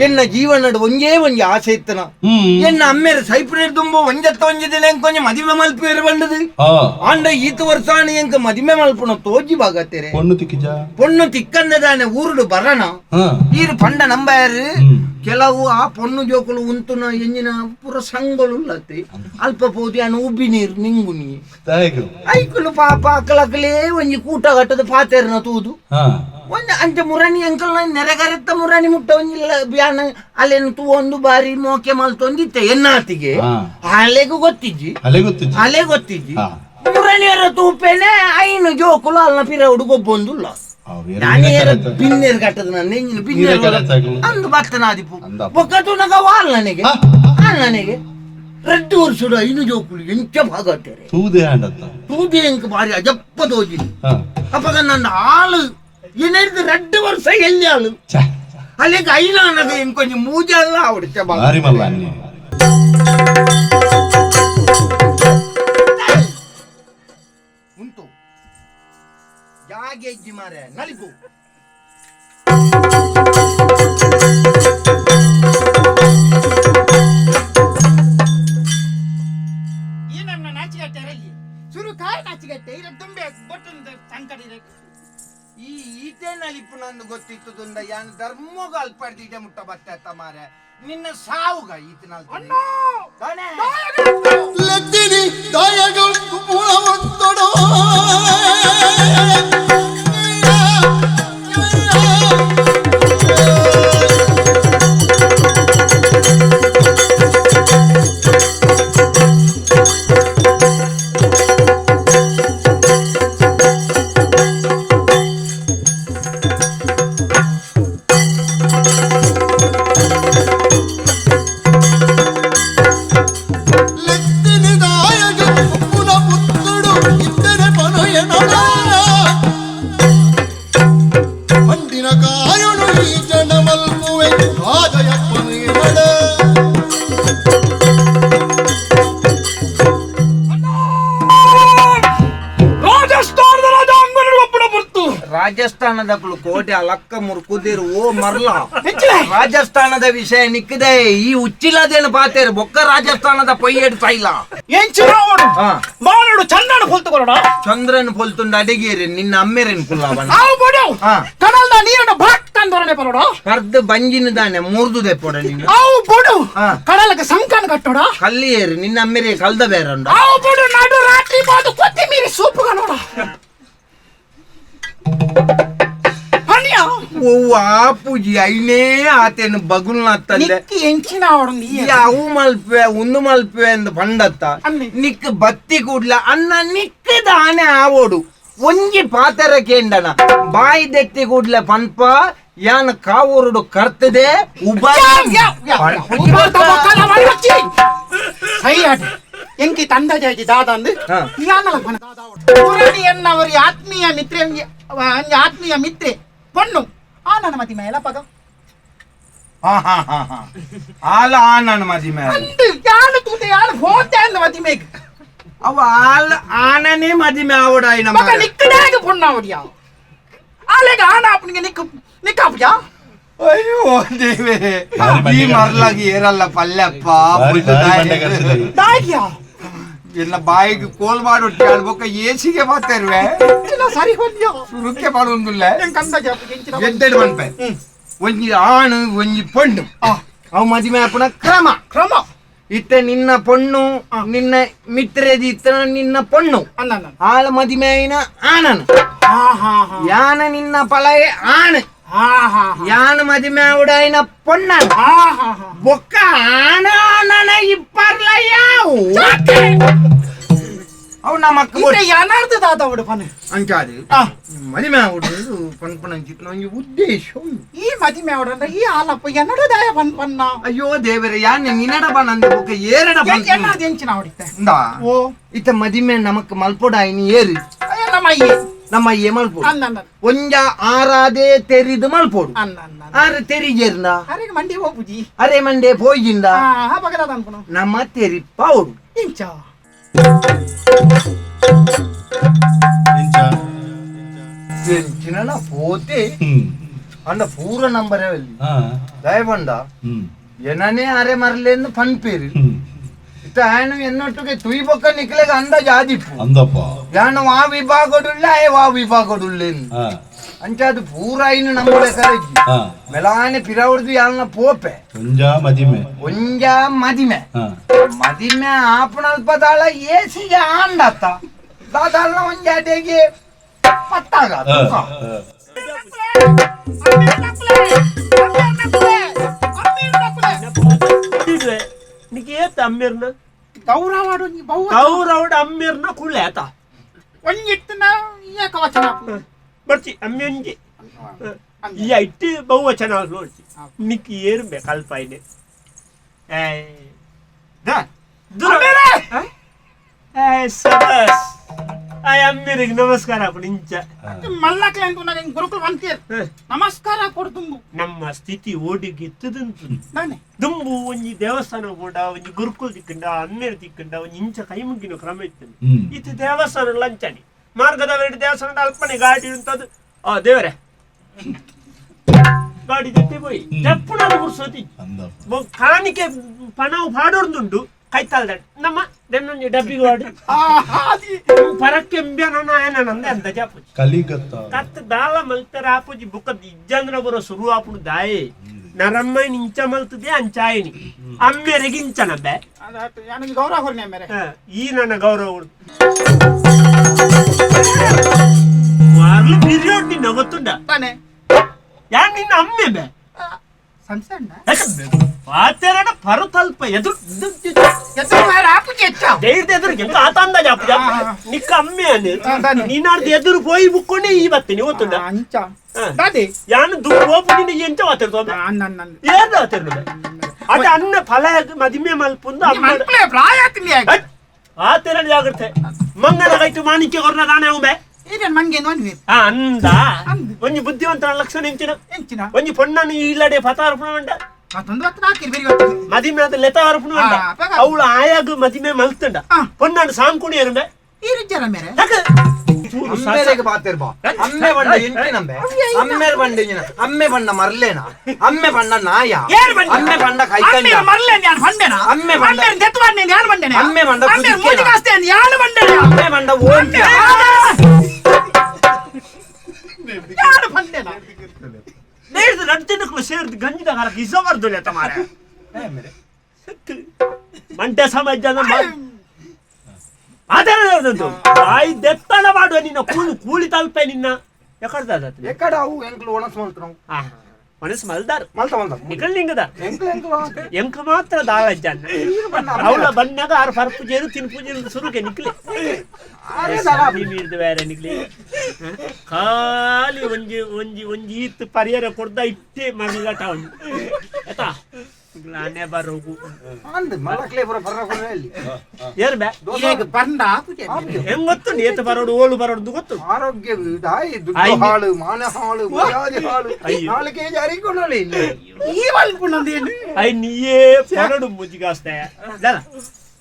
ಎನ್ನ ಜೀವನ ಒಂಜೇ ಒಂಜಿ ಆಸೆ ಇತ್ತನ ಎನ್ನ ಅಮ್ಮೇರ ಸೈಪ್ರೇಟ್ ತುಂಬ ಒಂಜತ್ತ ಒಂಜಿದಿನ ಕೊಂಚ ಮದಿಮೆ ಮಲ್ಪೇರು ಬಂಡದು ಆಂಡ ಈತ ವರ್ಷ ಎಂಕ ಮದಿಮೆ ಮಲ್ಪುನ ತೋಜಿ ಬಾಗತ್ತೇರೆ ಪೊಣ್ಣು ತಿಕ್ಕಂದದಾನೆ ಊರುಡು ಬರಣ ಈರು ಪಂಡ ನಂಬಾರು ಕೆಲವು ಆ ಪೊಣ್ಣು ಜೋಕುಲು ಉಂತುನ ಎಂಜಿನ ಪುರ ಸಂಗಳು ಲತ್ತಿ ಅಲ್ಪ ಪೋದಿ ಅನ್ನ ಉಬ್ಬಿ ನೀರು ನಿಂಗುನಿ ಐಕುಲು ಪಾಪ ಅಕ್ಕಲಕ್ಕಲೇ ಒಂಜಿ ಕೂಟ ಕಟ್ಟದ ಪಾತೆರ್ನ ತೂದು ಒಂದು ಅಂಚ ಮುರಾಣಿ ಅಂಕಲ್ ನೆರೆಗರೆತ್ತ ಮುರಾಣಿ ಮುಟ್ಟ ಒಂಜಿಲ್ಲ ಬ್ಯಾನ ಅಲ್ಲೇನು ತೂ ಒಂದು ಬಾರಿ ಮೋಕೆ ಮಲ್ತೊಂದಿತ್ತೆ ಎನ್ನಾತಿಗೆ ಅಲೆಗೂ ಗೊತ್ತಿಜ್ಜಿ ಅಲೆ ಗೊತ್ತಿಜ್ಜಿ ಮುರಾಣಿಯರ ತೂಪೇನೆ ಐನು ಜೋಕುಲು ಅಲ್ನ ಪಿರ ಹುಡುಗೊಬ್ಬೊಂದುಲ್ಲ ನಾನೇರ ಬಿನ್ನೇರ್ ಕಟ್ಟದ ನನ್ನ ಎಂಜಿನ ಬಿನ್ನೇರ್ ಅಂದು ಬತ್ತನಾದಿಪು ಬೊಕ್ಕತು ನಗ ವಾಲ್ ನನಗೆ ರೆಡ್ಡು ವರ್ಷದ ಐನು ಜೋಕುಲು ಎಂಚ ಭಾಗತ್ತೇರೆ ತೂದೆ ಎಂಕ ಬಾರಿ ಅಜಪ್ಪ ತೋಜಿ ಅಪ್ಪಗ ನನ್ನ ಆಳು ಏನಿದ್ದು 2 ವರ್ಷ ಎಲ್ಲಿ ಆಳು ಅಲ್ಲಿಗೆ ಐನ ಅನ್ನೋದು ಕೊಂಚ ಮೂಜ ಅಲ್ಲ ಅವಡಿച്ച ಉಂಟು ಜಾಗೆ ಇಜ್ಜಿ ಮಾರೆ ನಲಿಪು ಏನನ್ನ ನಾಚಿಗಟ್ಟೆ ರಗಿ ಶುರು ಕಾಯಿ ನಾಚಿಗಟ್ಟೆ ಇಲ್ಲ ತುಂಬೆ ಬೊಟ್ಟು ಸಂಕಟ ಇದೆ ಈ ಈಟೆ ನಲಿಪು ನಂದು ಗೊತ್ತಿತ್ತು ತುಂಡ ಯಾನ್ ಧರ್ಮಗ ಅಲ್ಪಡ್ದಿದೆ ಮುಟ್ಟ ಬತ್ತ ಮಾರೆ ನಿನ್ನ ಸಾವುಗ ಈತನ ಲದ್ದಿನಿ ದಾಯಗ ಪುಳವತ್ತಡೋ ರಾಜಸ್ಥಾನದ ಕೋಟೆ ಅಲಕ್ಕ ಮುರ್ಕುದಿರು ಓ ಮರ್ಲ ರಾಜಸ್ಥಾನದ ವಿಷಯ ನಿಕ್ಕದೆ ಈ ಉಚ್ಚಿಲದೇನು ಪಾತೇರು ಬೊಕ್ಕ ರಾಜಸ್ಥಾನದ ಪೊಯ್ಯಡ್ ಸೈಲ ಮಾನಡು ಚಂದ್ರನ ಪೊಲ್ತುಕೊರಡ ಚಂದ್ರನ್ ಪೊಲ್ತುಂಡ ಅಡಿಗೇರಿ ನಿನ್ನ ಅಮ್ಮೆರೇನ್ ಕುಲ್ಲವನ ಕಡಲ್ದ ನೀರನ್ನು ಭಾಟ್ ಅಂದೊರನೆ ಪರೋಡ ಕರ್ದು ಬಂಜಿನದಾನೆ ಮೂರ್ದುದೆ ಪೊಡ ನಿನ್ನ ಅವು ಬೊಡು ಕಡಲಕ್ಕೆ ಸಂಕನ ಕಟ್ಟೋಡ ಕಲ್ಲಿಯೇರಿ ನಿನ್ನ ಅಮ್ಮೆರೆ ಕಲ್ದ ಬೇರಂಡ ಅವು ಬೊಡು ನಡು ರಾತ್ರಿ ಬಾದು ಕೊತ್ತಿಮೀರಿ ಸೂಪುಗ ನೋಡ ಪೂಜಿ ಐನೇ ಆತೇನು ಬಗುಲ್ನ ಎಂಚಿನ ಅವು ಮಲ್ಪೆ ಒಂದು ಮಲ್ಪೆ ಎಂದು ಪಂಡತ್ತ ನಿಕ್ ಬತ್ತಿ ಕೂಡ್ಲ ಅನ್ನ ನಿಕ್ಕದ ಆನೆ ಆವೋಡು ಒಂಜಿ ಪಾತರ ಕೇಂಡನ ಬಾಯಿ ದೆತ್ತಿ ಕೂಡ್ಲೆ ಪನ್ಪ ಯಾನ ಕಾವೂರುಡು ಕರ್ತದೆ ಎಂಕಿ ತಂದ ಜಾಜಿ ದಾದ ಅಂದು ಎನ್ನವರಿ ಆತ್ಮೀಯ ಮಿತ್ರೆ ಆತ್ಮೀಯ ಮಿತ್ರೆ ಪೊಣ್ಣು ಆ ನನ್ನ ಮದಿ ಮೇಲ ಪದ ಆಲ ಆ ನನ್ನ ಮದಿ ಮೇಲೆ ಯಾಳು ತೂತೆ ಯಾಳು ಹೋತೆ ಅಂದ ಮದಿ ಮೇಗ ಅವ ಆಲ ಆನನೇ ಮದಿ ಮೇ ಆವಡಾಯಿ ನಮ್ಮ ಮಗ ನಿಕ್ಕಡಾಗ ಪೊಣ್ಣ ಅವಡಿಯಾ ಆಲೆಗ ಆನ ಅಪ್ಪನಿಗೆ ನಿಕ್ಕಾಪುಜಾ ಅಯ್ಯೋ ದೇವೆ ಈ ಮರ್ಲಾಗಿ ಏರಲ್ಲ ಪಲ್ಯಪ್ಪ ದಾಯ್ಯಾ ಎಲ್ಲ ಬಾಯಿಗೆ ಕೋಲ್ ಮಾಡಿ ಆಡ್ಬೇಕ ಏಸಿಗೆ ಮಾತಾರ್ವೆ ಸರಿ ಬಂದ್ಯೋ ಸುರುಕ್ಕೆ ಮಾಡೋದಿಲ್ಲ ಎದ್ದೆಡು ಮನ್ಪೆ ಒಂಜಿ ಆಣು ಒಂಜಿ ಪೊಣ್ಣು ಅವು ಮದುವೆ ಹಾಪುನ ಕ್ರಮ ಇತ್ತ ನಿನ್ನ ಪೊಣ್ಣು ನಿನ್ನ ಮಿತ್ರೆದಿ ಇತ್ತ ನಿನ್ನ ಪೊಣ್ಣು ಆಳ ಮದುವೆ ಆಯ್ನ ಆನನು ಯಾನ ನಿನ್ನ ಪಲಯೆ ಆಣು ಯಾನ ಮದುವೆ ಉಡಾಯಿನ ಪೊಣ್ಣ ಬೊಕ್ಕ ಆಣ ನನ ಇಪ್ಪರ್ಲ ಯಾವು ಅವು ನಮ್ಮ ಏನಾರ್ದಾದವಡು ಪನ ಅಂಚಾದು ಮದುವೆ ಉಡೋದು ಪನ್ಪಣಂಚಿತ್ ನಂಗೆ ಉದ್ದೇಶ ಈ ಮದುವೆ ಉಡ ಈ ಆಲಪ್ಪ ಎನ್ನಡದಾಯ ಪನ್ಪನ್ನ ಅಯ್ಯೋ ದೇವರೇ ಯಾನೆ ನಿನ್ನಡ ಬಣ್ಣ ಅಂದ ಬೊಕ್ಕ ಏರಡ ಎಂಚಿನ ಹೊಡಿತೆ ಓ ಇತ್ತ ಮದುವೆ ನಮಕ್ ಮಲ್ಪೊಡಾಯಿನಿ ಏರಿ ನಮ್ಮ ಅಯ್ಯೆ ಮಲ್ಪೋಡು ಒಂಜ ಆರಾದೆ ತೆರಿದು ಮಲ್ಪೋಡು ಆರ ತೆರಿಜೇರ್ನ ಮಂಡಿ ಹೋಗುಜಿ ಅರೆ ಮಂಡೆ ಪೋಯ್ಜಿಂದ ನಮ್ಮ ತೆರಿಪ್ಪ ಅವಡು ಎಂಚಿನ ಪೋತೆ ಅಂಡ ಪೂರ ನಂಬರ್ ದಯಬಂಡ ಏನನೇ ಅರೆ ಮರಲೇಂದು ಫನ್ ಪೇರಿ ಇತ್ತ ಆಯನು ಎನ್ನೊಟ್ಟಿಗೆ ತುಯಿ ಬೊಕ್ಕ ನಿಕ್ಲೆಗ ಅಂದಾಜ್ ಆದಿಪ್ಪು ಯಾನು ಆ ವಿಭಾಗಡುಳ್ಳ ಆ ವಿಭಾಗಡುಳ್ಳೆಂದು ಅಂಚಾದು ಪೂರ ಇನ್ನು ನಮ್ಮಳೆ ಕರೆಜಿ ಮೆಲಾನೆ ಪಿರವಡ್ದು ಯಾಲ್ನ ಪೋಪೆ ಒಂಜಾ ಮದಿಮೆ ಮದಿಮೆ ಆಪಣಲ್ಪ ದಾಳ ಏಸಿಗೆ ಆಂಡತ್ತ ದಾದಾಳ್ನ ಒಂಜಾಟೆಗೆ ಪತ್ತಾಗ నీకు ఏత అమ్మేర్న గౌరవాడు గౌరవుడు అమ్మేర్న కుళ్ళేత ಒಂಜಿತ್ತಿನ ಏಕವಚನ ಬರ್ತಿ ಅಮ್ಮೆಂಜಿ ಈ ಐಟಿ ಬಹುವಚನ ನೋಡ್ತಿ నీకు ఏరు కల్పైనే అమ్మేరికి నమస్ಕಾರ ఇంಚ మల్లక్లే అంటున్నా గురుకులు వంతేరు ನಮಸ್ಕಾರ ಕೊಡ್ತುಂಬು ನಮ್ಮ ಸ್ಥಿತಿ ಓಡಿಗೆ ಎತ್ತದಂತು ದುಂಬು ಒಂಜಿ ದೇವಸ್ಥಾನ ಕೂಡ ಒಂಜಿ ಗುರುಕುಲ್ ದಿಕ್ಕಂಡ ಅಮ್ಮೇರು ದಿಕ್ಕಂಡ ಒಂಜಿ ಇಂಚ ಕೈ ಮುಗ್ಗಿನ ಕ್ರಮ ಇತ್ತು ಇತ್ತು ದೇವಸ್ಥಾನ ಲಂಚನಿ ಮಾರ್ಗದ ವೇಡಿ ದೇವಸ್ಥಾನ ಅಲ್ಪನೆ ಗಾಡಿ ಉಂಟದು ಆ ದೇವರೇ ಗಾಡಿ ಜೊತೆ పోయి ಎಪ್ಪುನ ಗುರ್ಸೋತಿ ಕಾಣಿಕೆ ಪಣವು ಪಾಡೋರ್ದುಂಡು ಕೈತಾಲ್ದ ನಮ್ಮ ದೆನ್ನೊಂಜಿ ಡಬ್ಬಿಗೆ ವಾಡು ಪರಕ್ಕೆ ಆಯನಂದೆ ಅಂತ ಜಾಪುಜಿ ಕತ್ ದಾಳ ಮಲ್ತರ ಆಪುಜಿ ಬುಕ್ಕದ ಇಜ್ಜಂದ್ರ ಬರೋ ಶುರು ಆಪುಡು ದಾಯೆ ನರಮ್ಮಯ್ಯ ಇಂಚ ಮಲ್ತದೆ ಅಂಚಾಯನಿ ಅಮ್ಮೆರೆಗೆ ಇಂಚನ ಬೇ ಗೌರವ ಹೊರನೆ ಮೇರೆ ಈ ನನ್ನ ಗೌರವ ವಾರ್ಲು ಪೀರಿಯಡ್ ನಿನ್ನ ಗೊತ್ತುಂಡ ತಾನೆ ಯಾನ್ ನಿನ್ನ ಅಮ್ಮೆ ಬೇ ಸಂಸಣ್ಣ ಪಾತೆರಡ ಪರತಲ್ಪ ಎದುರು ಎದುರು ಎಂತ ಆತಾಂದ ಜಾಪುಜ ನಿಕ್ಕ ಅಮ್ಮೆ ಅನ್ನು ನೀನಾಡ್ದು ಎದುರು ಪೋಯಿ ಬುಕ್ಕೊಂಡೆ ಈ ಬತ್ತೀನಿ ಗೊತ್ತುಂಡ ಯಾನು ದುಪ್ಪು ನಿನ್ನ ಎಂತ ಮಾತಾಡ್ತೋ ಏನು ಮಾತಾಡ್ತದೆ ಅದ ಅನ್ನ ಫಲ ಮದಿಮೆ ಮಲ್ಪುಂದು ಆತೆರಡ ಜಾಗ್ರತೆ ಮಂಗಲ ಕೈಟು ಮಾಣಿಕ್ಯ ಕೊರ್ನ ತಾನೇ ಅವು ಬೇ ಅಂದ ಒಂಜಿ ಬುದ್ಧಿವಂತನ ಲಕ್ಷಣ ಎಂಚಿನ ಒಂಜಿ ಪೊಣ್ಣನ್ನು ಇಲ್ಲಡೆ ಪತಾರ್ಪಣ ಮಂಡ ಮದಿಮೆ ಅದ ಲೆತ ಅರ್ಪಣ ಮಂಡ ಅವಳು ಆಯಾಗ ಮದಿಮೆ ಮಲ್ತಂಡ ಪೊಣ್ಣನ್ನು ಸಾಂಕುಣಿ ಎರುಂಡೆ ಅಮ್ಮೆರೆಗೆ ಬಾತಿರ್ಬಾ ಅಮ್ಮೆ ಬಂಡ ಎಂಟಿನಂಬೆ ಅಮ್ಮೆರ್ ಬಂಡ ಅಮ್ಮೆ ಬಂಡ ಮರ್ಲೇನ ಅಮ್ಮೆ ಬಂಡ ನಾಯ ಅಮ್ಮೆ ಬಂಡ ಕೈಕಂಡ ಅಮ್ಮೆ ಬಂಡ ಅಮ್ಮೆ ಬಂಡ ಅಮ್ಮೆ ಬಂಡ ಓಂಟ್ಯ ನಡ್ತಿನಕ್ಕೂ ಸೇರಿದ ಗಂಜಿದ ಕಾಲಕ್ಕೆ ಇಸಬಾರ್ದು ತಮಾರ ಮಂಟೆ ಸಮಾಜದ ಮಾತಾಡೋದು ಬಾಯಿ ದೆತ್ತನ ಮಾಡುವ ನಿನ್ನ ಕೂಲಿ ತಲುಪೆ ನಿನ್ನ ಎಕಡ ಅವು ಎಂಕ್ಲು ಒಣಸ್ ಮಾಡ್ತಾವು ಮನಸ್ಸು ಮಲ್ದಾರ ಮಲ್ತ ನಿಕಲ್ನಿಂಗದ ಎಂಕ ಮಾತ್ರ ದಾಳಜ್ಜನ್ನ ಅವಳ ಬಣ್ಣಗ ಆರು ಪರ್ಪು ಜೇರು ತಿನ್ಪು ಜೇರು ಸುರುಕೆ ನಿಕ್ಲಿ ಬೇರೆ ನಿಕ್ಲಿ ಖಾಲಿ ಒಂಜಿ ಒಂಜಿ ಒಂಜಿ ಈತ್ ಪರಿಹಾರ ಕೊಡ್ದ ಇಟ್ಟೆ ಮಗಟ ಉಂಟು ಆಯ್ತಾ ನಾನೇ ಬರೋಗು ಏರ್ ಬೇ ಹೆಂಗ್ ಗೊತ್ತು ಏತ ಬರೋಡು ಓಳು ಬರೋದು ಗೊತ್ತು ಆರೋಗ್ಯ ಹಾಳು ಮಾನ ಹಾಳು ಹಾಳು ಐ ನೀಯೇ ಬರೋಡು ಮುಜ್ಜಿಗಾಸ್ತೆ